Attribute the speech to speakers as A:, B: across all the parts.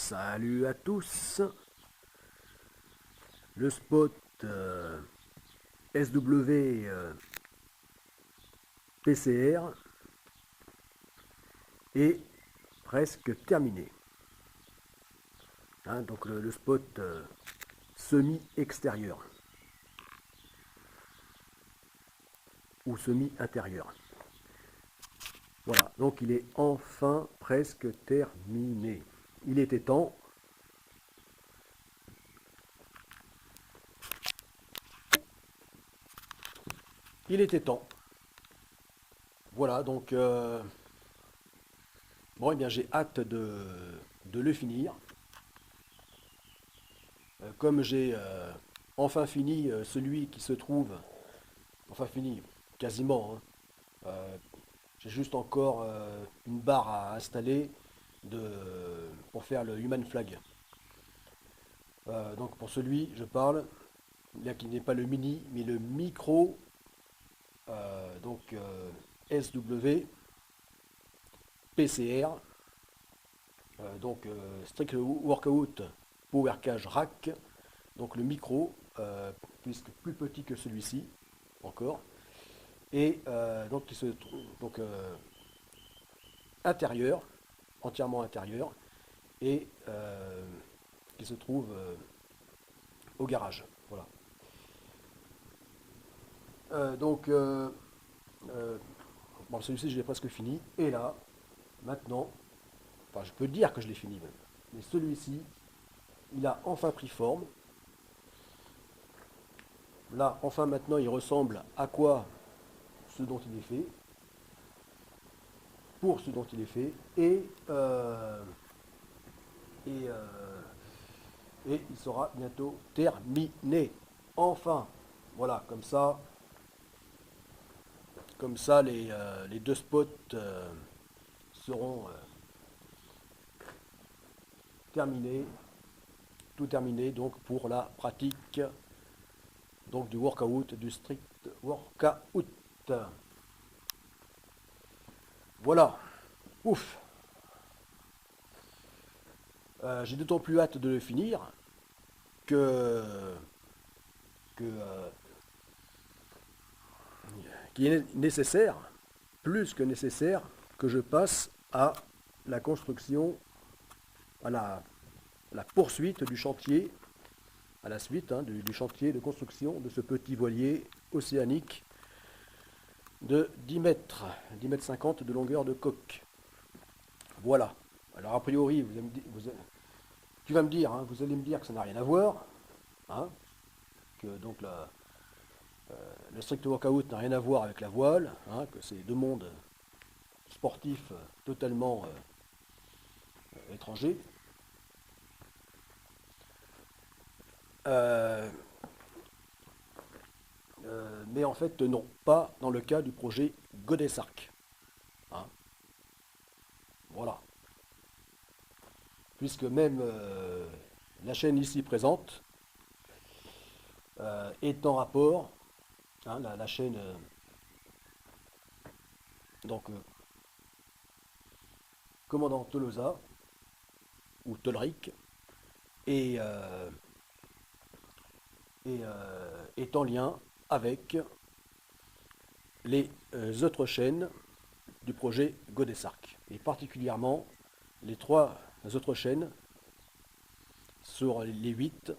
A: Salut à tous. Le spot SW PCR est presque terminé. Donc le spot semi-extérieur ou semi-intérieur. Voilà, donc il est enfin presque terminé. Il était temps. Il était temps. Voilà, donc bon, eh bien j'ai hâte de le finir. Comme j'ai enfin fini celui qui se trouve, enfin fini, quasiment, hein. J'ai juste encore une barre à installer pour faire le Human Flag. Donc pour celui, je parle, là qui n'est pas le mini, mais le micro, SW, PCR, Strict Workout Power Cage Rack, donc le micro, puisque plus petit que celui-ci, encore, et donc qui se trouve intérieur, entièrement intérieur, et qui se trouve au garage. Voilà. Euh, donc, euh, euh, bon, celui-ci, je l'ai presque fini. Et là, maintenant, enfin, je peux dire que je l'ai fini même. Mais celui-ci, il a enfin pris forme. Là, enfin, maintenant, il ressemble à quoi ce dont il est fait, pour ce dont il est fait, et, euh, et il sera bientôt terminé. Enfin, voilà, comme ça les deux spots seront terminés, tout terminé donc pour la pratique donc du workout, du strict workout. Voilà, ouf. J'ai d'autant plus hâte de le finir que, que qu'il est nécessaire, plus que nécessaire, que je passe à la construction, à la poursuite du chantier, à la suite du chantier de construction de ce petit voilier océanique de 10 mètres, 10 mètres 50 de longueur de coque. Voilà. Alors a priori, tu vas me dire, vous allez me dire que ça n'a rien à voir, hein, que donc le strict workout n'a rien à voir avec la voile, que c'est deux mondes sportifs totalement étrangers. Euh, mais en fait, non, pas dans le cas du projet Goddess Arc. Hein. Voilà. Puisque même la chaîne ici présente est en rapport, la chaîne donc commandant Tolosa ou Tolric et, est en lien avec les autres chaînes du projet Godesarc, et particulièrement les trois autres chaînes sur les 8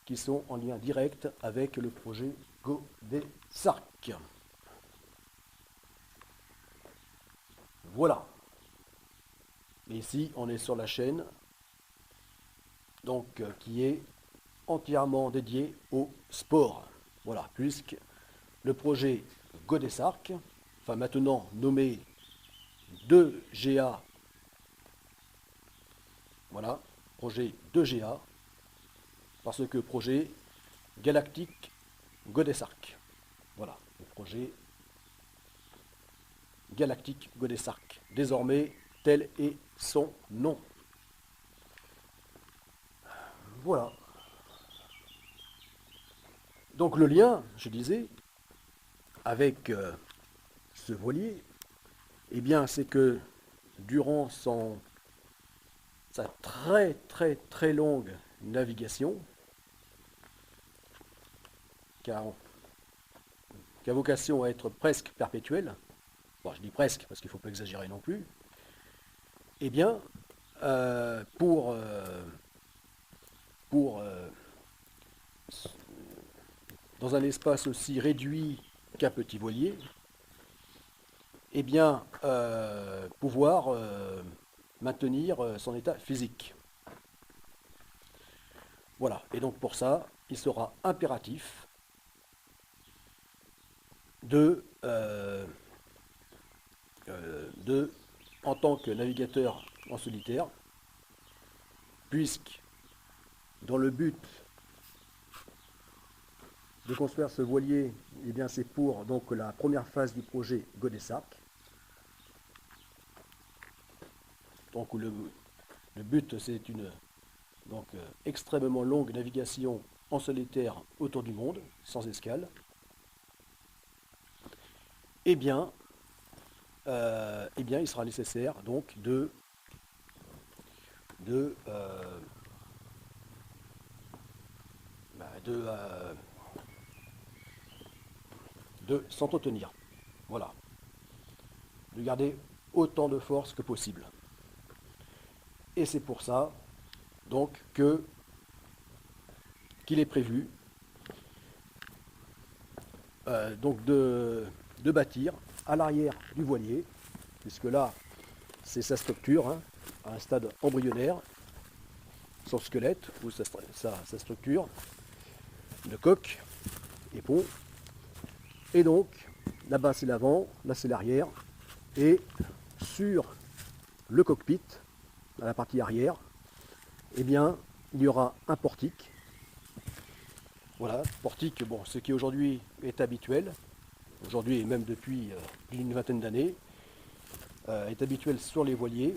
A: qui sont en lien direct avec le projet Godesarc. Voilà. Et ici, on est sur la chaîne donc, qui est entièrement dédiée au sport. Voilà, puisque le projet Godesarc, enfin maintenant nommé 2GA, voilà, projet 2GA, parce que projet Galactique Godesarc. Voilà, le projet Galactique Godesarc. Désormais, tel est son nom. Voilà. Donc le lien, je disais, avec ce voilier, eh bien, c'est que durant sa très très très longue navigation, qui a vocation à être presque perpétuelle, bon, je dis presque parce qu'il ne faut pas exagérer non plus, eh bien, pour dans un espace aussi réduit qu'un petit voilier, eh bien, pouvoir maintenir son état physique. Voilà, et donc pour ça, il sera impératif en tant que navigateur en solitaire, puisque dans le but de construire ce voilier, eh bien c'est pour donc la première phase du projet Godessarc. Donc le but c'est une extrêmement longue navigation en solitaire autour du monde, sans escale. Eh bien, il sera nécessaire donc de s'entretenir. Voilà. De garder autant de force que possible. Et c'est pour ça donc qu'il est prévu donc de bâtir à l'arrière du voilier, puisque là c'est sa structure, hein, à un stade embryonnaire, son squelette ou sa structure, une coque et pont. Et donc là-bas c'est l'avant, là c'est l'arrière, et sur le cockpit, à la partie arrière, eh bien il y aura un portique. Voilà, portique, bon, ce qui aujourd'hui est habituel, aujourd'hui et même depuis une vingtaine d'années, est habituel sur les voiliers.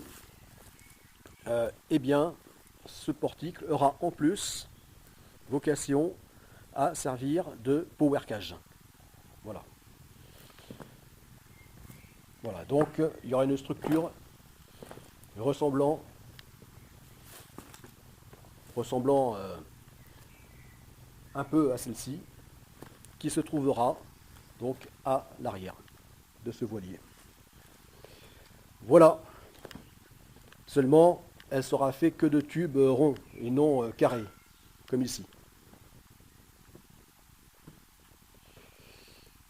A: Eh bien, ce portique aura en plus vocation à servir de power cage. Voilà. Voilà, donc il y aura une structure ressemblant un peu à celle-ci, qui se trouvera donc à l'arrière de ce voilier. Voilà. Seulement, elle sera faite que de tubes ronds et non carrés, comme ici.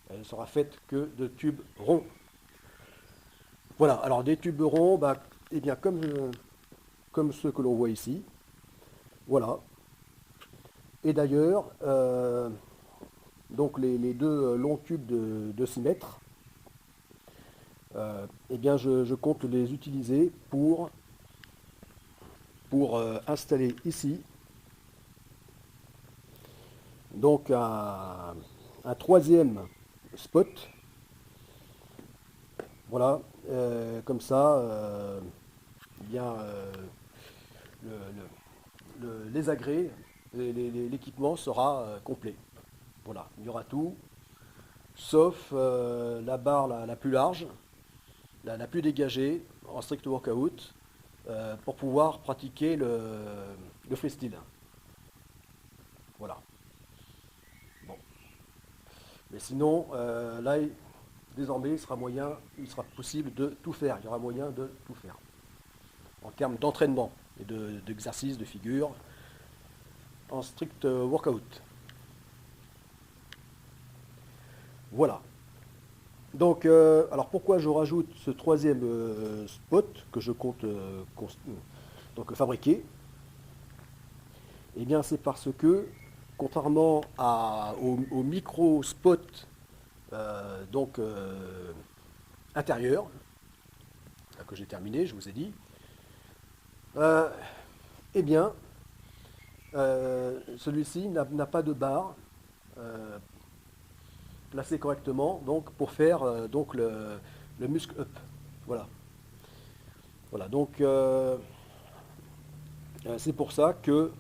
A: Elle ne sera faite que de tubes ronds. Voilà, alors des tubes ronds, eh bien comme ceux que l'on voit ici. Voilà. Et d'ailleurs, donc les deux longs tubes de 6 mètres, eh bien je compte les utiliser pour installer ici donc un troisième spot. Voilà, comme ça, bien les agrès, l'équipement sera complet. Voilà, il y aura tout, sauf la barre la plus large, la plus dégagée, en strict workout, pour pouvoir pratiquer le freestyle. Voilà. Bon. Mais sinon, là, désormais, il sera possible de tout faire. Il y aura moyen de tout faire. En termes d'entraînement et d'exercice, de figure, en strict workout. Voilà. Donc, alors pourquoi je rajoute ce troisième spot que je compte donc fabriquer? Eh bien, c'est parce que, contrairement au micro spot intérieur, que j'ai terminé, je vous ai dit, eh bien, celui-ci n'a pas de barre placée correctement, donc pour faire le muscle up. Voilà. Voilà. Donc c'est pour ça que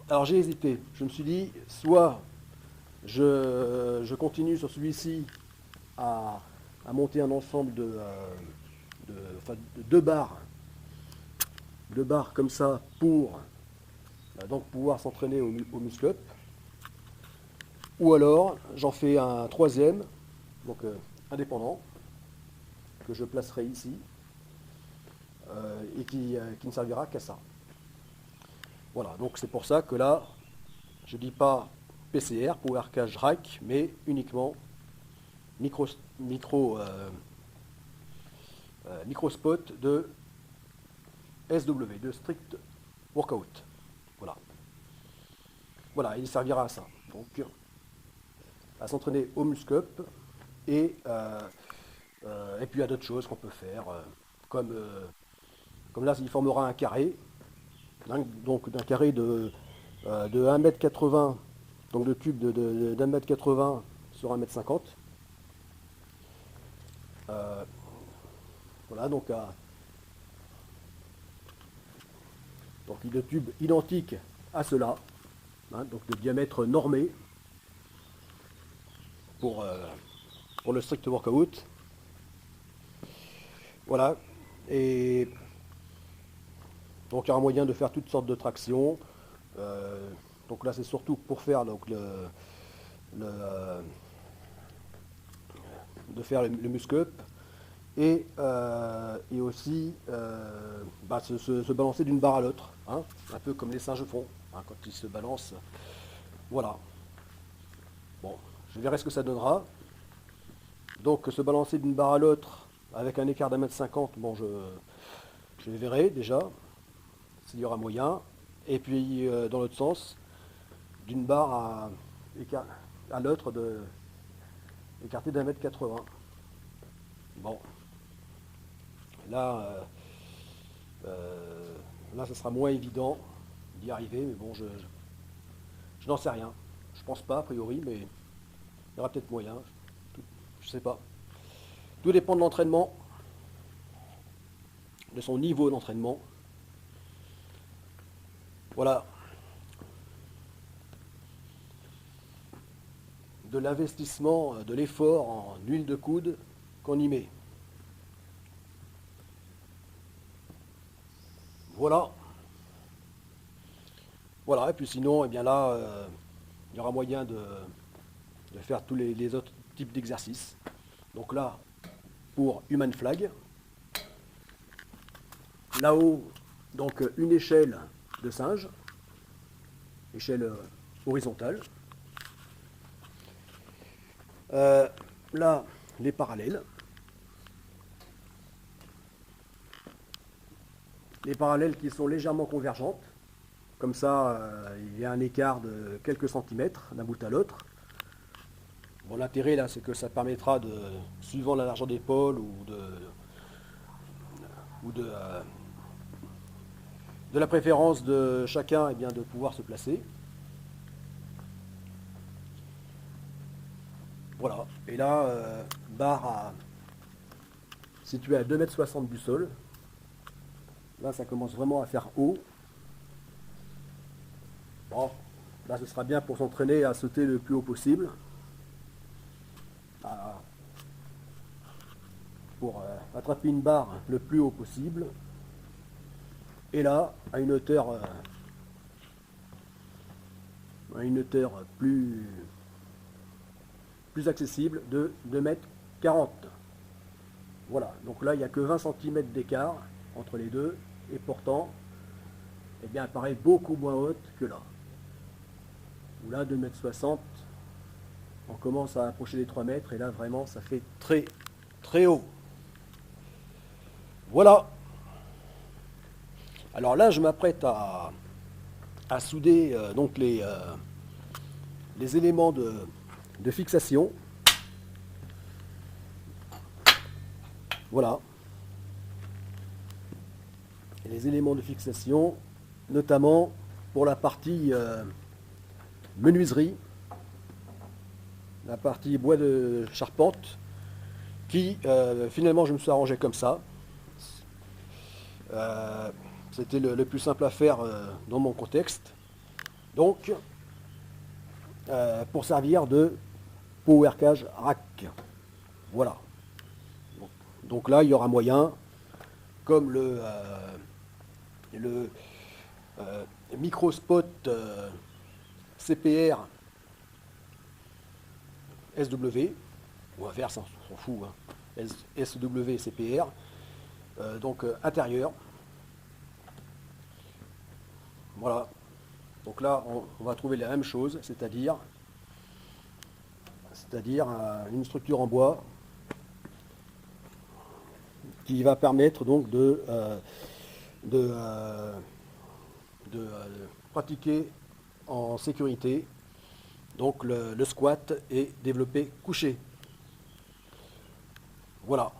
A: alors j'ai hésité. Je me suis dit soit je continue sur celui-ci à monter un ensemble de deux barres deux barres comme ça pour donc pouvoir s'entraîner au muscle-up. Ou alors j'en fais un troisième, donc indépendant, que je placerai ici, et qui ne servira qu'à ça. Voilà, donc c'est pour ça que là, je ne dis pas PCR, Power Cage Rack, mais uniquement micro spot de SW, de Strict Workout. Voilà. Voilà, il servira à ça. Donc, à s'entraîner au muscle-up et puis à d'autres choses qu'on peut faire, comme là, il formera un carré, hein, donc d'un carré de 1,80 m, donc de tube d'1,80 m sur 1,50 m. Voilà, donc de tube identique à cela, hein, donc de diamètre normé pour le strict workout. Voilà, et donc il y aura moyen de faire toutes sortes de tractions. Donc là c'est surtout pour faire donc, de faire le muscle-up et aussi se balancer d'une barre à l'autre, hein, un peu comme les singes font, hein, quand ils se balancent. Voilà. Bon, je verrai ce que ça donnera. Donc se balancer d'une barre à l'autre avec un écart d'1,50 m, bon je verrai déjà s'il y aura moyen. Et puis dans l'autre sens, d'une barre à l'autre écarté d'1,80 m. Bon, là, là, ça sera moins évident d'y arriver, mais bon, je n'en sais rien. Je pense pas, a priori, mais il y aura peut-être moyen. Je sais pas. Tout dépend de l'entraînement, de son niveau d'entraînement. Voilà. De l'investissement, de l'effort en huile de coude qu'on y met. Voilà. Voilà, et puis sinon, eh bien là, il y aura moyen de faire tous les autres types d'exercices. Donc là, pour Human Flag. Là-haut, donc une échelle de singe, échelle horizontale. Là, les parallèles. Les parallèles qui sont légèrement convergentes. Comme ça, il y a un écart de quelques centimètres d'un bout à l'autre. Bon, l'intérêt là, c'est que ça permettra de, suivant la largeur d'épaule ou de la préférence de chacun, eh bien, de pouvoir se placer. Voilà. Et là, barre située à 2,60 m du sol. Là, ça commence vraiment à faire haut. Bon, là, ce sera bien pour s'entraîner à sauter le plus haut possible. Pour attraper une barre le plus haut possible. Et là, à une hauteur plus accessible de 2,40 m. Voilà, donc là, il n'y a que 20 cm d'écart entre les deux, et pourtant, eh bien, elle paraît beaucoup moins haute que là. Où là, 2,60 m, on commence à approcher les 3 mètres, et là, vraiment, ça fait très, très haut. Voilà. Alors là, je m'apprête à souder donc les éléments de fixation. Voilà. Et les éléments de fixation, notamment pour la partie menuiserie, la partie bois de charpente, qui finalement je me suis arrangé comme ça. C'était le plus simple à faire dans mon contexte. Donc, pour servir de Power Cage Rack. Voilà. Donc là, il y aura moyen, comme le microspot CPR SW, ou inverse, hein, on s'en fout, hein, SW CPR, donc intérieur. Voilà, donc là on va trouver la même chose, c'est-à-dire une structure en bois qui va permettre donc de, pratiquer en sécurité donc le squat et développé couché. Voilà.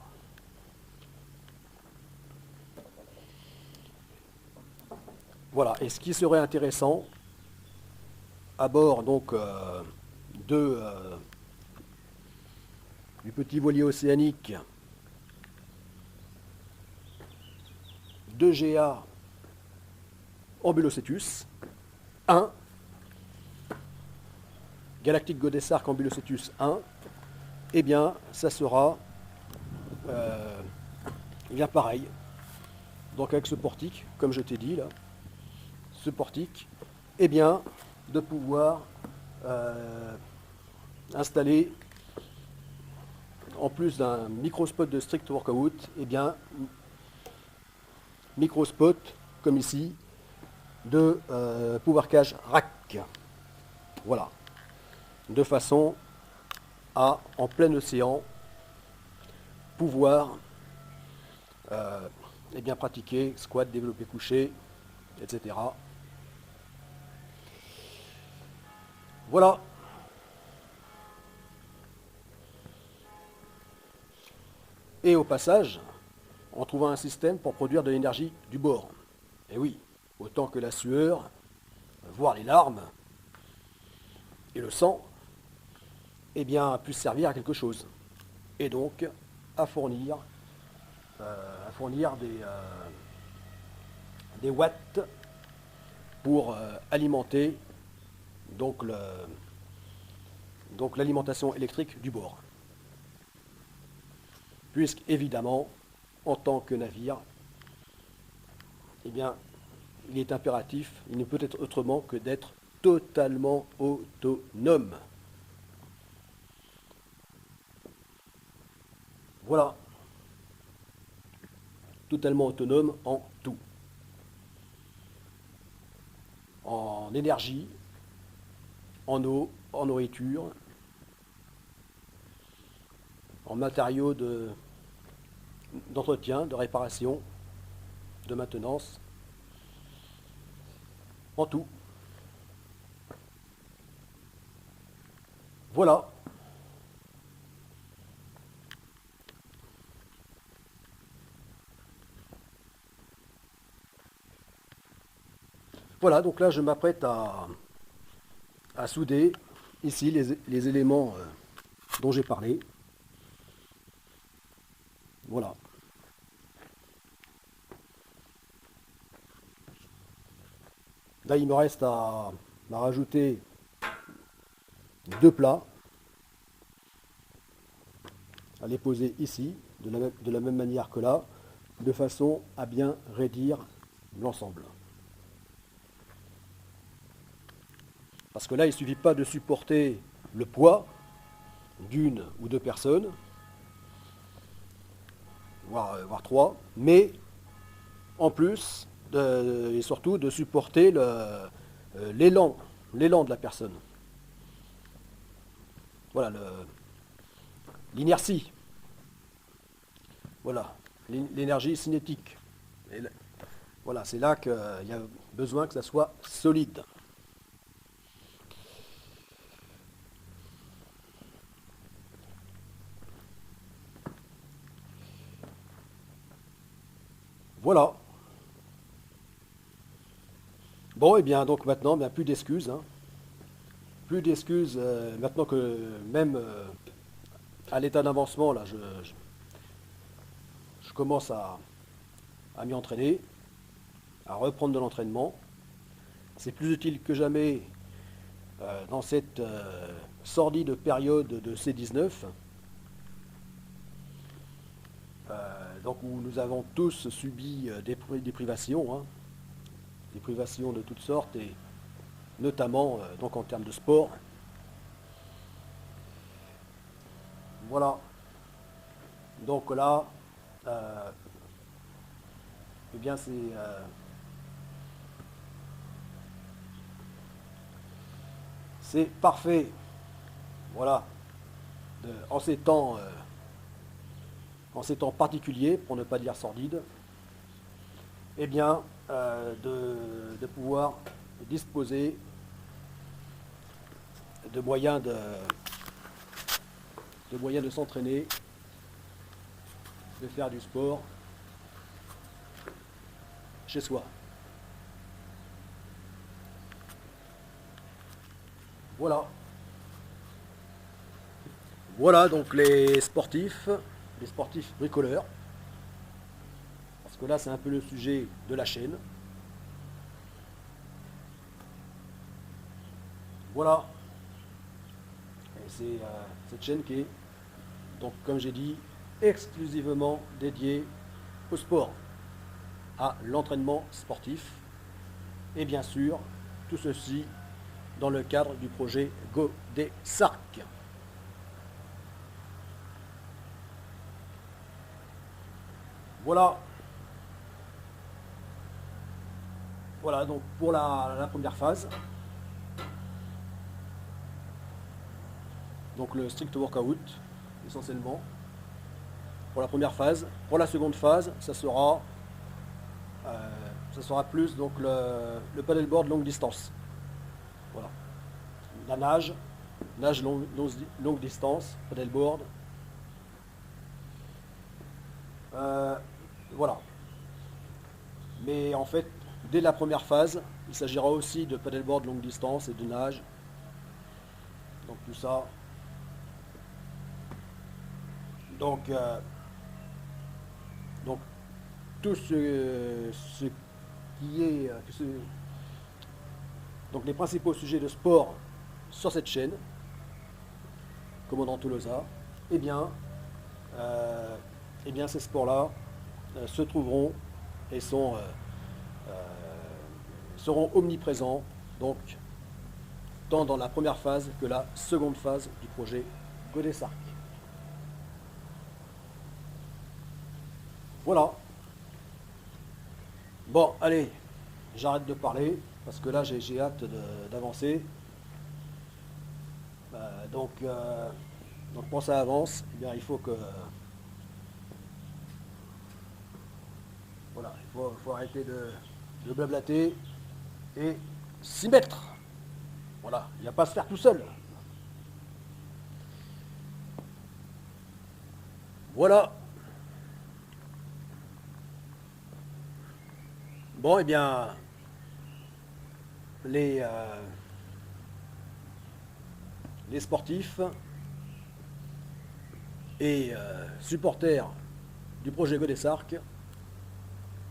A: Voilà. Et ce qui serait intéressant à bord donc du petit voilier océanique 2GA Ambulocetus 1, Galactic Goddess Ark Ambulocetus 1, eh bien ça sera bien pareil. Donc avec ce portique, comme je t'ai dit là, ce portique, eh bien de pouvoir installer, en plus d'un microspot de strict workout, eh bien microspot comme ici de power cage rack. Voilà, de façon à, en plein océan, pouvoir eh bien pratiquer squat, développé couché, etc. Voilà. Et au passage, en trouvant un système pour produire de l'énergie du bord. Et oui, autant que la sueur, voire les larmes et le sang, eh bien, puisse servir à quelque chose. Et donc à fournir des watts pour alimenter donc l'alimentation électrique du bord. Puisque évidemment, en tant que navire, eh bien, il est impératif, il ne peut être autrement que d'être totalement autonome. Voilà. Totalement autonome en tout. En énergie, en eau, en nourriture, en matériaux d'entretien, de réparation, de maintenance, en tout. Voilà. Voilà, donc là je m'apprête à souder ici les éléments dont j'ai parlé. Voilà. Là il me reste à rajouter deux plats, à les poser ici, de la même manière que là, de façon à bien raidir l'ensemble. Parce que là, il ne suffit pas de supporter le poids d'une ou deux personnes, voire trois, mais en plus, et surtout, de supporter l'élan de la personne. Voilà, l'inertie. Voilà, l'énergie cinétique. Et voilà, c'est là qu'il y a besoin que ça soit solide. Voilà. Bon, et bien donc maintenant, bien, plus d'excuses. Hein. Plus d'excuses maintenant que même à l'état d'avancement, là, je commence à m'y entraîner, à reprendre de l'entraînement. C'est plus utile que jamais dans cette sordide période de C19, donc où nous avons tous subi des privations. Hein. des privations de toutes sortes, et notamment donc en termes de sport. Voilà. Donc là, eh bien c'est parfait. Voilà. En ces temps particuliers, pour ne pas dire sordides, eh bien, de pouvoir disposer de moyens de s'entraîner, de faire du sport chez soi. Voilà. Voilà donc les sportifs bricoleurs. Parce que là, c'est un peu le sujet de la chaîne. Voilà. Et c'est cette chaîne qui est, donc, comme j'ai dit, exclusivement dédiée au sport, à l'entraînement sportif. Et bien sûr, tout ceci dans le cadre du projet Godessarc. Voilà. Voilà donc pour la première phase. Donc le strict workout, essentiellement, pour la première phase. Pour la seconde phase, ça sera plus donc le paddleboard longue distance. Voilà. La nage longue distance, paddleboard. Voilà. Mais en fait, dès la première phase, il s'agira aussi de paddleboard longue distance et de nage. Donc tout ça. Donc tout ce qui est donc les principaux sujets de sport sur cette chaîne, Commandant Tolosa, eh bien ces sports-là se trouveront et seront omniprésents, donc tant dans la première phase que la seconde phase du projet Godessarc. Voilà. Bon, allez, j'arrête de parler, parce que là j'ai hâte d'avancer. Donc pour ça avance, eh bien, il faut que... Voilà, il faut arrêter de blablater et s'y mettre. Voilà, il n'y a pas à se faire tout seul. Voilà. Bon, eh bien, les sportifs et supporters du projet Godessarc,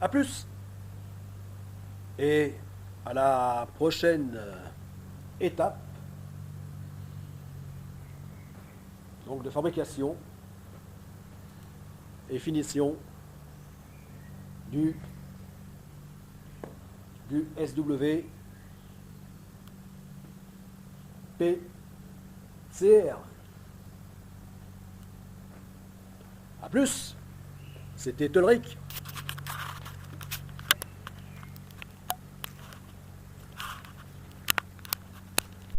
A: à plus et à la prochaine étape donc de fabrication et finition du SW PCR. A plus, c'était Tolric.